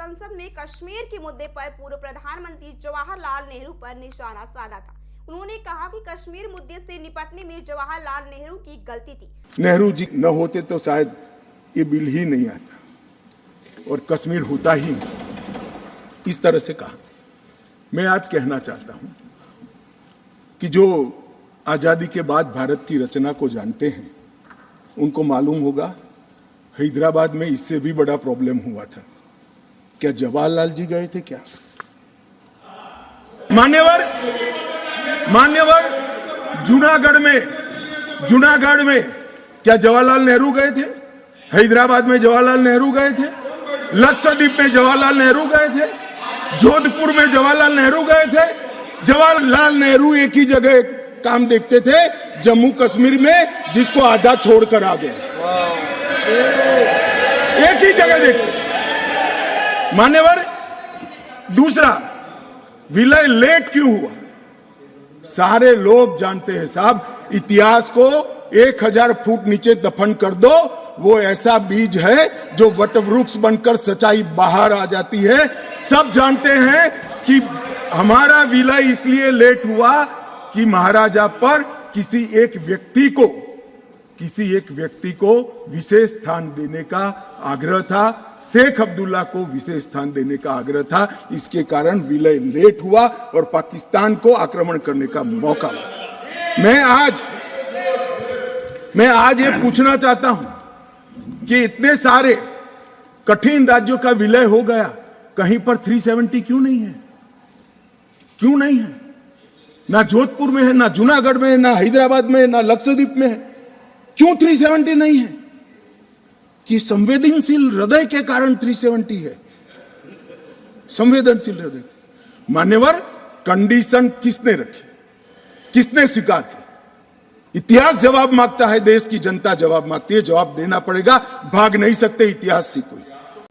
संसद में कश्मीर के मुद्दे पर पूर्व प्रधानमंत्री जवाहरलाल नेहरू पर निशाना साधा था। उन्होंने कहा कि कश्मीर मुद्दे से निपटने में जवाहरलाल नेहरू की गलती थी। नेहरू जी न होते तो शायद ये बिल ही नहीं आता और कश्मीर होता ही नहीं। इस तरह से कहा। मैं आज कहना चाहता हूं कि जो आजादी के बाद भारत की रचना को जानते हैं उनको मालूम होगा हैदराबाद में इससे भी बड़ा प्रॉब्लम हुआ था। क्या जवाहरलाल जी गए थे क्या? मान्यवर जूनागढ़ में क्या जवाहरलाल नेहरू गए थे? हैदराबाद में जवाहरलाल नेहरू गए थे? लक्षद्वीप में जवाहरलाल नेहरू गए थे? जोधपुर में जवाहरलाल नेहरू गए थे? जवाहरलाल नेहरू एक ही जगह काम देखते थे, जम्मू कश्मीर में, जिसको आधा छोड़कर आ गए। एक ही जगह देखते। मान्यवर, दूसरा, विलय लेट क्यों हुआ? सारे लोग जानते हैं साहब, इतिहास को 1000 फुट नीचे दफन कर दो, वो ऐसा बीज है जो वटवृक्ष बनकर सच्चाई बाहर आ जाती है। सब जानते हैं कि हमारा विलय इसलिए लेट हुआ कि महाराजा पर किसी एक व्यक्ति को विशेष स्थान देने का आग्रह था। शेख अब्दुल्ला को विशेष स्थान देने का आग्रह था। इसके कारण विलय लेट हुआ और पाकिस्तान को आक्रमण करने का मौका मिला। मैं आज ये पूछना चाहता हूं कि इतने सारे कठिन राज्यों का विलय हो गया, कहीं पर 370 क्यों नहीं है? क्यों नहीं है? ना जोधपुर में है, ना जूनागढ़ में है, ना हैदराबाद में है, ना लक्षद्वीप में है। क्यों 370 नहीं है? कि संवेदनशील हृदय के कारण 370 है। संवेदनशील हृदय। मान्यवर, कंडीशन किसने रखी? किसने स्वीकार की? इतिहास जवाब मांगता है, देश की जनता जवाब मांगती है। जवाब देना पड़ेगा, भाग नहीं सकते इतिहास से कोई।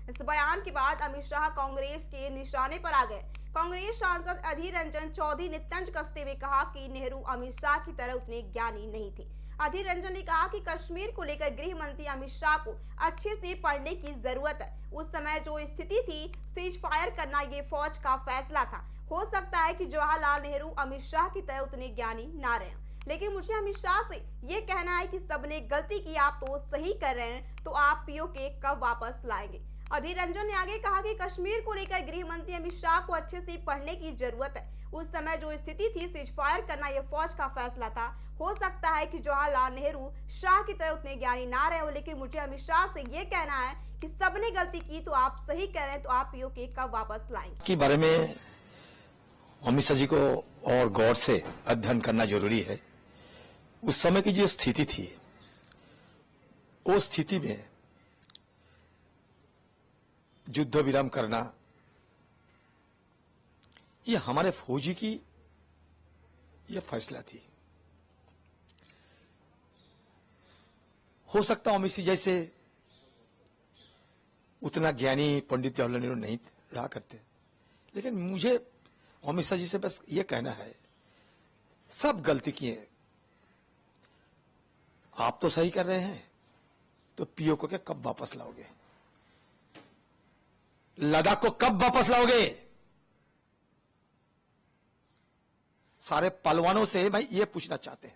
इस बयान के बाद अमित शाह कांग्रेस के निशाने पर आ गए। कांग्रेस सांसद अधीर रंजन चौधरी ने तंज कसते हुए कहा कि नेहरू अमित शाह की तरह उतने ज्ञानी नहीं थे। अधीर रंजन ने कहा कि कश्मीर को लेकर गृह मंत्री अमित शाह को अच्छे से पढ़ने की जरूरत है। उस समय जो स्थिति थी, सीज फायर करना ये फौज का फैसला था। हो सकता है कि जवाहरलाल नेहरू अमित शाह की तरह उतने ज्ञानी ना रहे, लेकिन मुझे अमित शाह से ये कहना है कि सबने गलती की, आप तो सही कर रहे हैं, तो आप पीओके कब वापस लाएंगे? अधीर रंजन ने आगे कहा कि कश्मीर को लेकर गृह मंत्री अमित शाह को अच्छे से पढ़ने की जरूरत है। उस समय जो स्थिति थी, सीज फायर करना यह फौज का फैसला था। हो सकता है कि जवाहरलाल नेहरू शाह की तरह उतने ज्ञानी ना रहे हो, लेकिन मुझे अमित शाह से ये कहना है कि सबने गलती की, तो आप सही कह रहे हैं, तो आप पीओके कब वापस लाएंगे? के बारे में अमित शाह जी को और गौर से अध्ययन करना जरूरी है। उस समय की जो स्थिति थी, उस स्थिति में युद्ध विराम करना ये हमारे फौजी की यह फैसला थी। हो सकता अमित शाह जैसे उतना ज्ञानी पंडित जवाहरलाल नेहरू नहीं रहा करते, लेकिन मुझे अमित शाह जी से बस ये कहना है, सब गलती किए, आप तो सही कर रहे हैं, तो पीओके के कब वापस लाओगे? लद्दाख को कब वापस लाओगे? सारे पहलवानों से भाई ये पूछना चाहते हैं।